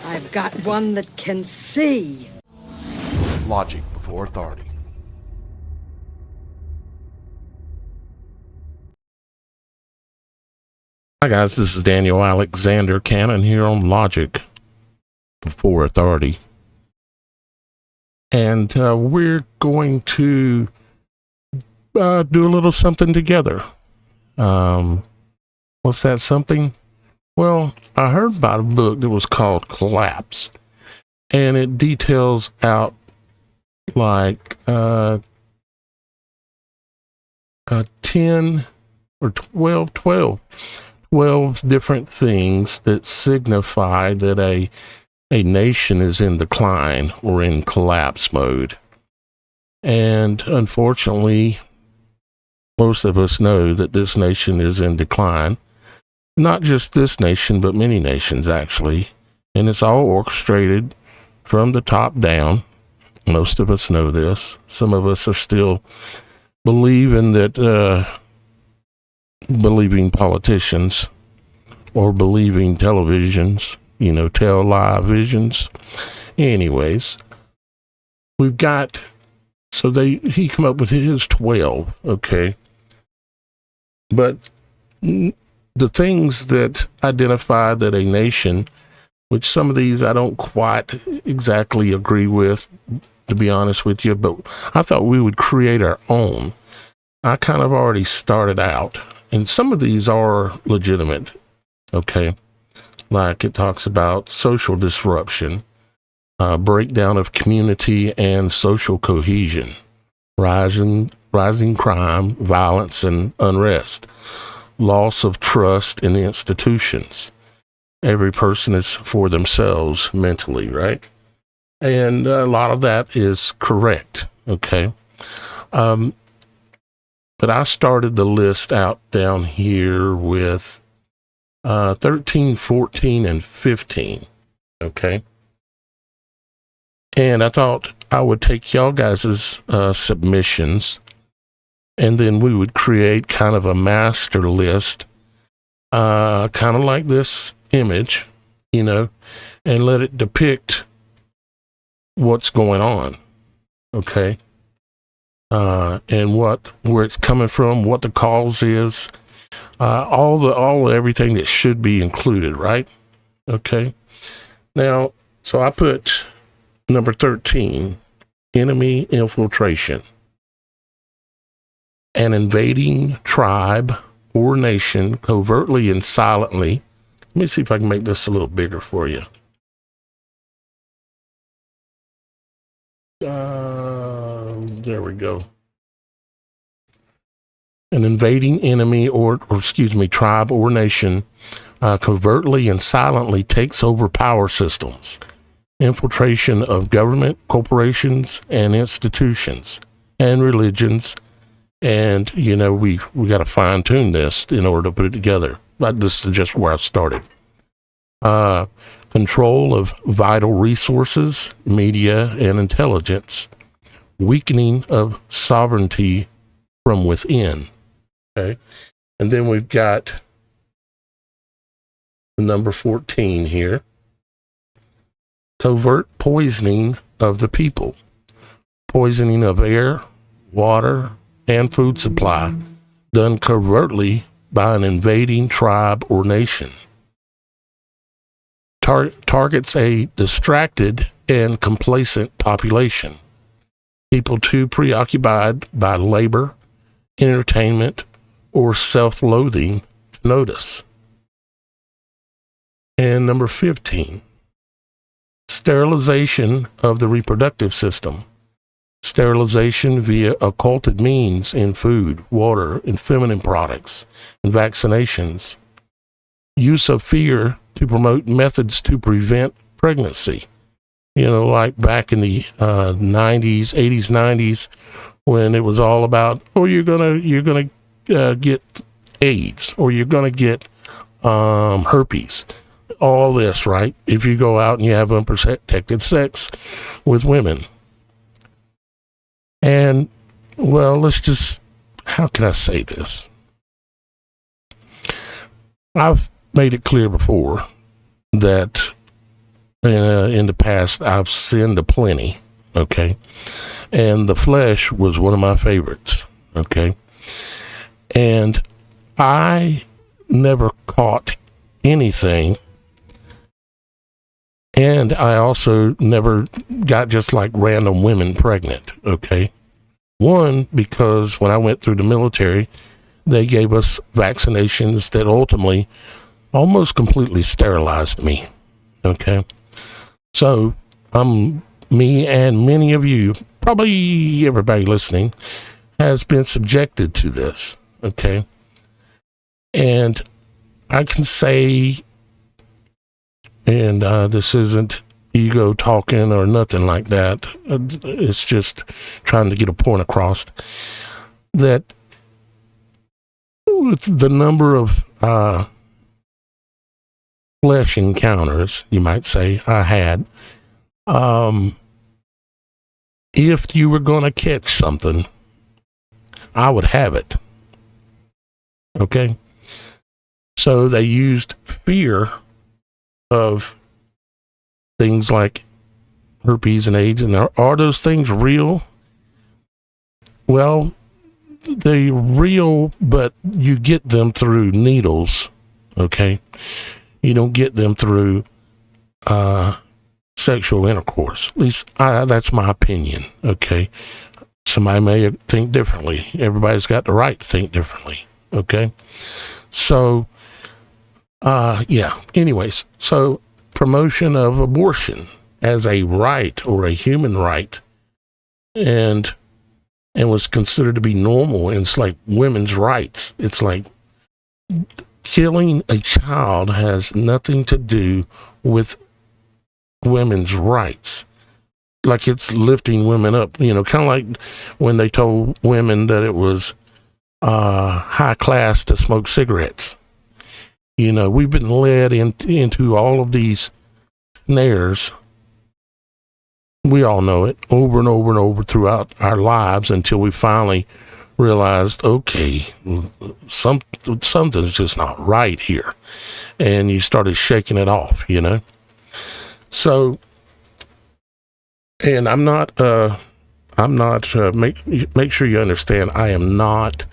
I've got one that can see. Logic before authority. Hi guys, this is Daniel Alexander Cannon here on Logic Before Authority. And we're going to do a little something together. What's that something? Well, I heard about a book that was called Collapse, and it details out like 10 or 12 different things that signify that a nation is in decline or in collapse mode. And unfortunately, most of us know that this nation is in decline. Not just this nation, but many nations actually. And it's all orchestrated from the top down. Most of us know this. Some of us are still believing politicians or believing televisions, tell lie visions. Anyways, we've got, he come up with his 12, okay? But the things that identify that a nation, which some of these I don't quite exactly agree with, to be honest with you, but I thought we would create our own. I kind of already started out, and some of these are legitimate, okay? Like it talks about social disruption, breakdown of community and social cohesion, rising crime, violence, and unrest, loss of trust in the institutions. Every person is for themselves mentally, right? And a lot of that is correct, okay? But I started the list out down here with 13, 14, and 15, okay? And I thought I would take y'all guys' submissions, and then we would create kind of a master list, kind of like this image, and let it depict what's going on, okay? And where it's coming from, what the cause is, everything that should be included, right? Okay. Now, so I put number 13, enemy infiltration. An invading tribe or nation covertly and silently. Let me see if I can make this a little bigger for you. There we go. An invading enemy tribe or nation covertly and silently takes over power systems, infiltration of government, corporations, and institutions, and religions. And, we got to fine tune this in order to put it together. But this is just where I started. Control of vital resources, media, and intelligence, weakening of sovereignty from within. Okay. And then we've got number 14 here. Covert poisoning of the people. Poisoning of air, water, and food supply done covertly by an invading tribe or nation. Targets a distracted and complacent population. People too preoccupied by labor, entertainment, or self-loathing to notice. And number 15, sterilization of the reproductive system. Sterilization via occulted means in food, water, and feminine products, and vaccinations. Use of fear to promote methods to prevent pregnancy. Like back in the 90s, 80s, 90s, when it was all about, you're gonna get AIDS, or you're gonna get herpes. All this, right? If you go out and you have unprotected sex with women. And, how can I say this? I've made it clear before that in the past, I've sinned aplenty, okay? And the flesh was one of my favorites, okay? And I never caught anything, and I also never got just like random women pregnant, okay? One, because when I went through the military, they gave us vaccinations that ultimately almost completely sterilized me, okay? So, me and many of you, probably everybody listening, has been subjected to this, okay? And I can say, and this isn't ego talking or nothing like that, it's just trying to get a point across, that with the number of flesh encounters, you might say, I had, if you were going to catch something, I would have it. Okay? So they used fear of things like herpes and AIDS. And are those things real? Well, they're real, but you get them through needles. Okay? You don't get them through sexual intercourse. At least that's my opinion. Okay? Somebody may think differently. Everybody's got the right to think differently. Okay? So, yeah. Anyways, so promotion of abortion as a right or a human right, and was considered to be normal. And it's like women's rights. It's like killing a child has nothing to do with women's rights. Like it's lifting women up, kind of like when they told women that it was high class to smoke cigarettes. We've been led into all of these snares. We all know it over and over and over throughout our lives until we finally realized, okay, something's just not right here. And you started shaking it off, So, and make sure you understand, I am not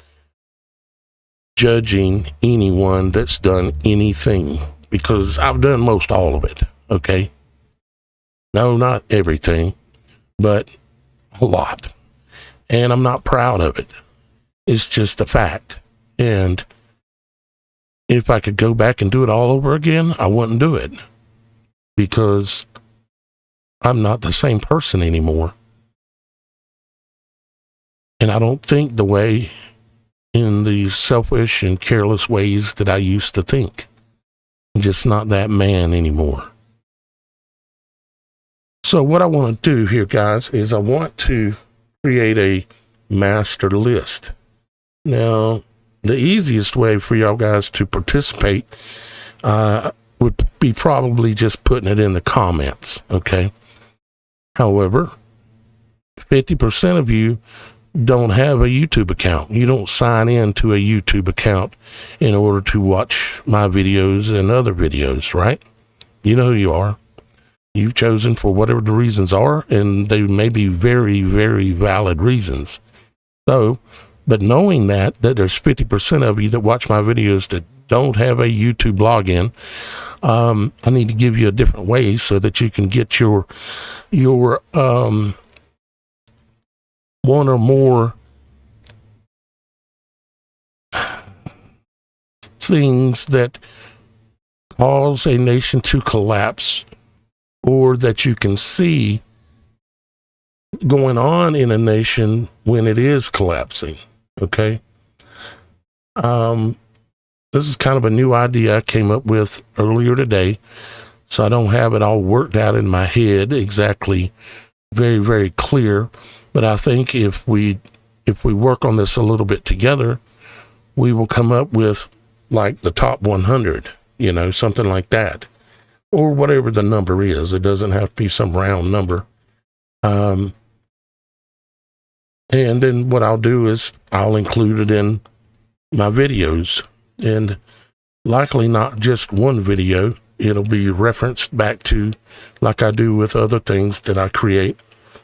judging anyone that's done anything, because I've done most all of it, okay? No, not everything, but a lot. And I'm not proud of it. It's just a fact. And if I could go back and do it all over again, I wouldn't do it, because I'm not the same person anymore. And I don't think the way, in the selfish and careless ways that I used to think. I'm just not that man anymore. So what I want to do here, guys, is I want to create a master list. Now, the easiest way for y'all guys to participate would be probably just putting it in the comments, okay? However, 50% of you don't have a YouTube account. You don't sign in to a YouTube account in order to watch my videos and other videos, right? You know who you are. You've chosen for whatever the reasons are, and they may be very, very valid reasons. So, but knowing that there's 50% of you that watch my videos that don't have a YouTube login, I need to give you a different way so that you can get your one or more things that cause a nation to collapse, or that you can see going on in a nation when it is collapsing. Okay. This is kind of a new idea I came up with earlier today, so I don't have it all worked out in my head exactly, very, very clear. But I think if we work on this a little bit together, we will come up with like the top 100, something like that, or whatever the number is. It doesn't have to be some round number. And then what I'll do is I'll include it in my videos, and likely not just one video, it'll be referenced back to, like I do with other things that I create.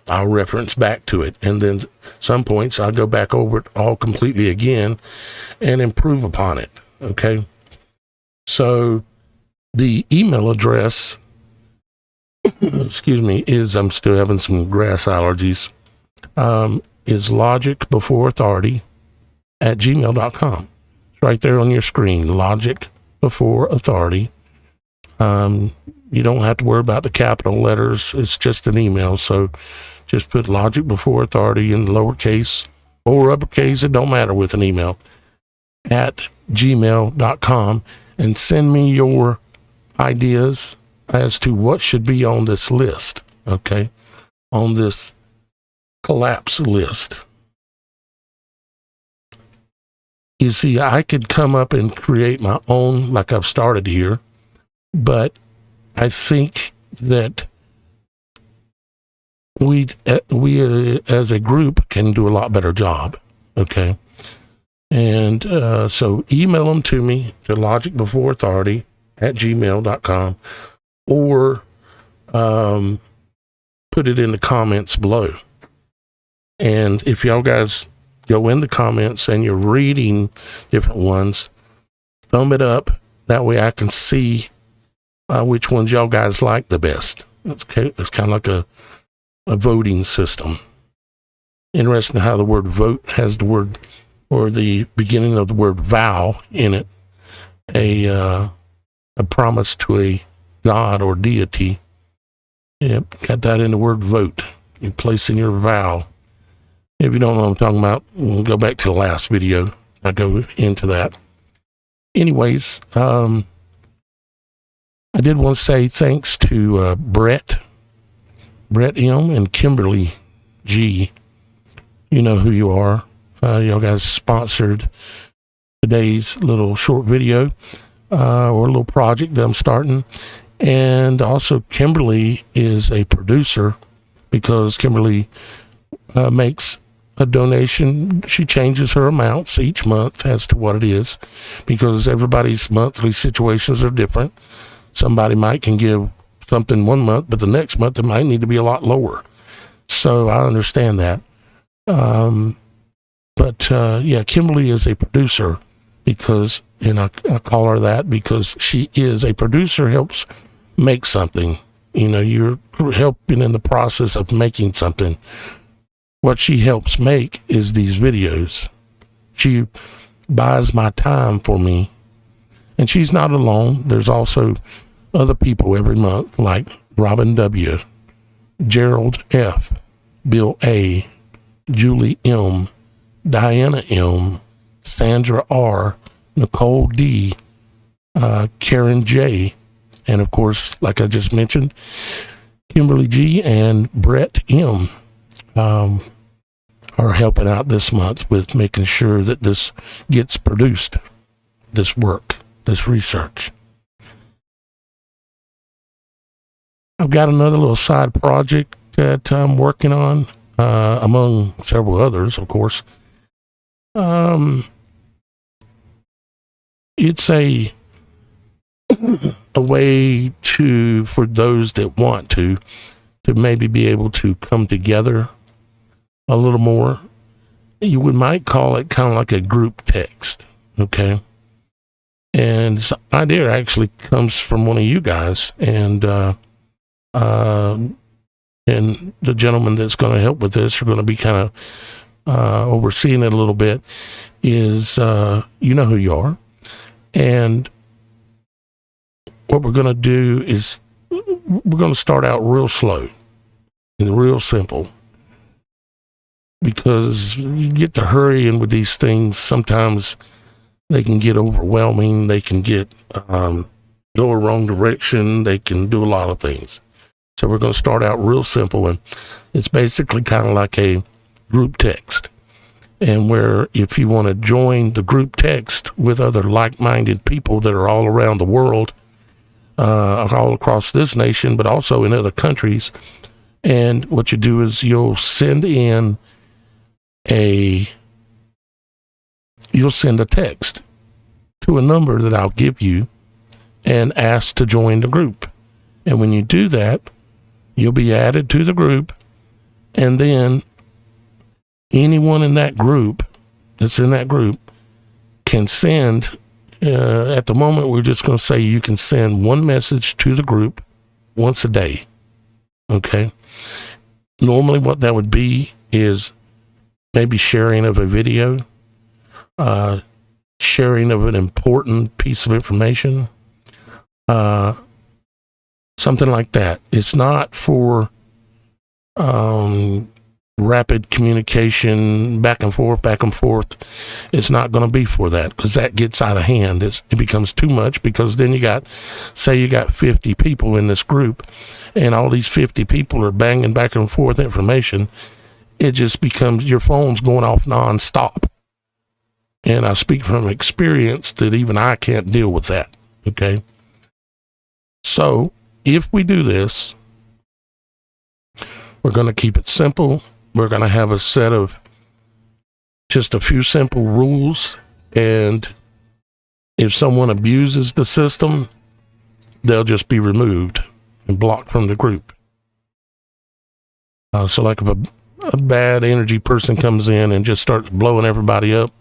I'll reference back to it, and then some points I'll go back over it all completely again and improve upon it. Okay, so the email address, excuse me, is, I'm still having some grass allergies, is LogicBeforeAuthority@gmail.com. It's right there on your screen, LogicBeforeAuthority. You don't have to worry about the capital letters. It's just an email. So just put Logic Before Authority in lowercase or uppercase. It don't matter with an email at gmail.com, and send me your ideas as to what should be on this list. Okay. On this collapse list. You see, I could come up and create my own, like I've started here, but I think that we as a group can do a lot better job. Okay. And so email them to me to logicbeforeauthority@gmail.com, or put it in the comments below. And if y'all guys go in the comments and you're reading different ones, thumb it up. That way I can see which ones y'all guys like the best. It's kind of like a voting system. Interesting how the word vote has the word, or the beginning of the word vow in it, a promise to a god or deity. Yep, got that in the word vote. You place in your vow. If you don't know what I'm talking about, we'll go back to the last video. I go into that. Anyways, I did want to say thanks to Brett M. and Kimberly G. You know who you are. Y'all guys sponsored today's little short video or a little project that I'm starting. And also Kimberly is a producer, because Kimberly makes a donation. She changes her amounts each month as to what it is, because everybody's monthly situations are different. Somebody can give something one month, but the next month it might need to be a lot lower. So I understand that. But Kimberly is a producer, because, and I call her that because she is a producer, helps make something. You know, you're helping in the process of making something. What she helps make is these videos. She buys my time for me, and she's not alone. There's also other people every month, like Robin W., Gerald F., Bill A., Julie M., Diana M., Sandra R., Nicole D., Karen J., and of course, like I just mentioned, Kimberly G. and Brett M. Are helping out this month with making sure that this gets produced, this work, this research. I've got another little side project that I'm working on, among several others, of course. It's a way for those that want to maybe be able to come together a little more. You might call it kind of like a group text, okay? And this idea actually comes from one of you guys, and the gentleman that's going to help with this, are going to be kind of overseeing it a little bit, is you know who you are. And what we're going to do is we're going to start out real slow and real simple, because you get to hurry in with these things. Sometimes they can get overwhelming. They can get go a wrong direction. They can do a lot of things. So we're going to start out real simple, and it's basically kind of like a group text. And where if you want to join the group text with other like-minded people that are all around the world, all across this nation, but also in other countries, and what you do is you'll send a text to a number that I'll give you, and ask to join the group. And when you do that, you'll be added to the group, and then anyone in that group that's in that group can send, at the moment we're just going to say you can send one message to the group once a day. Okay? Normally what that would be is maybe sharing of a video, sharing of an important piece of information, something like that. It's not for rapid communication, back and forth. It's not going to be for that, because that gets out of hand. It becomes too much, because then you got 50 people in this group, and all these 50 people are banging back and forth information. It just becomes, your phone's going off nonstop. And I speak from experience that even I can't deal with that. Okay? So, if we do this, we're going to keep it simple. We're going to have a set of just a few simple rules. And if someone abuses the system, they'll just be removed and blocked from the group. So like if a bad energy person comes in and just starts blowing everybody up,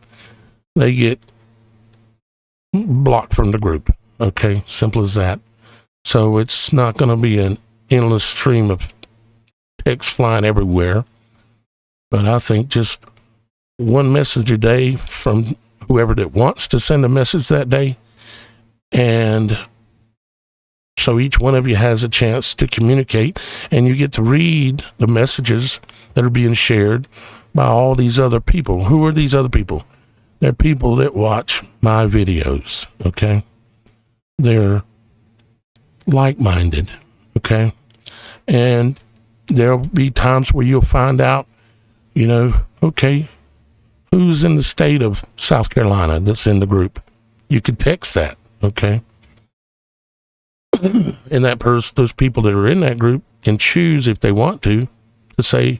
they get blocked from the group. Okay, simple as that. So it's not going to be an endless stream of text flying everywhere. But I think just one message a day from whoever that wants to send a message that day. And so each one of you has a chance to communicate, and you get to read the messages that are being shared by all these other people. Who are these other people? They're people that watch my videos, okay? They're like-minded, okay? And there'll be times where you'll find out, okay, who's in the state of South Carolina that's in the group. You could text that, okay? And those people that are in that group can choose, if they want to say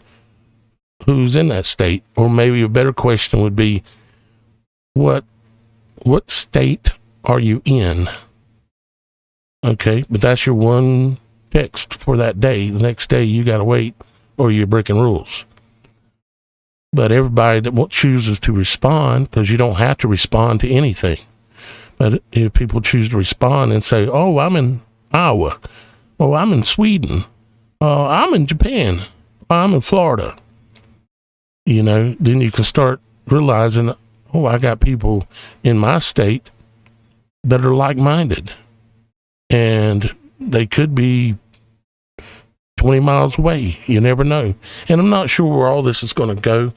who's in that state. Or maybe a better question would be, what state are you in? Okay, but that's your one text for that day. The next day you got to wait, or you're breaking rules. But everybody that chooses to respond, because you don't have to respond to anything. But if people choose to respond and say, oh, I'm in Iowa, or I'm in Sweden, I'm in Japan, I'm in Florida, then you can start realizing, oh, I got people in my state that are like-minded. And they could be 20 miles away. You never know. And I'm not sure where all this is going to go.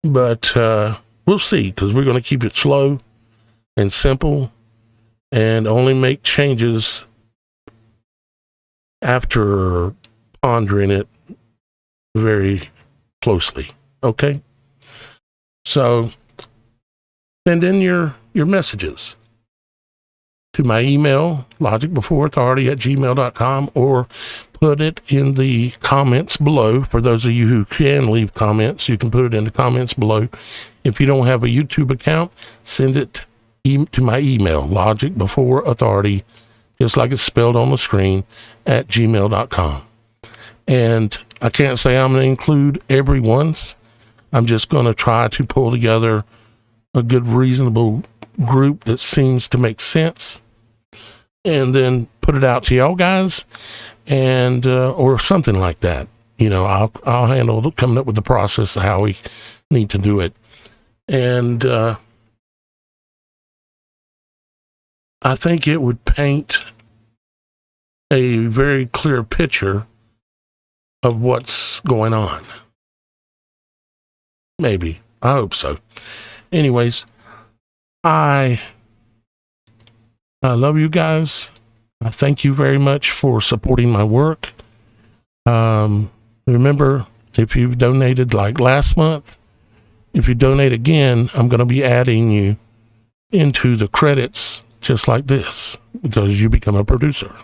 But we'll see, because we're going to keep it slow and simple and only make changes after pondering it very closely. Okay? So send in your messages to my email, LogicBeforeAuthority@gmail.com, or put it in the comments below. For those of you who can leave comments, you can put it in the comments below. If you don't have a YouTube account, send it to my email, LogicBeforeAuthority, just like it's spelled on the screen, @gmail.com. And I can't say I'm going to include everyone's. I'm just going to try to pull together a good, reasonable group that seems to make sense, and then put it out to y'all guys, and or something like that. I'll handle coming up with the process of how we need to do it. And I think it would paint a very clear picture of what's going on. Maybe. I hope so. Anyways, I love you guys. I thank you very much for supporting my work. Remember, if you've donated like last month, if you donate again, I'm going to be adding you into the credits just like this, because you become a producer.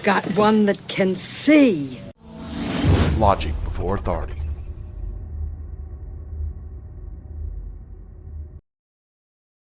got one that can see. Logic Before Authority.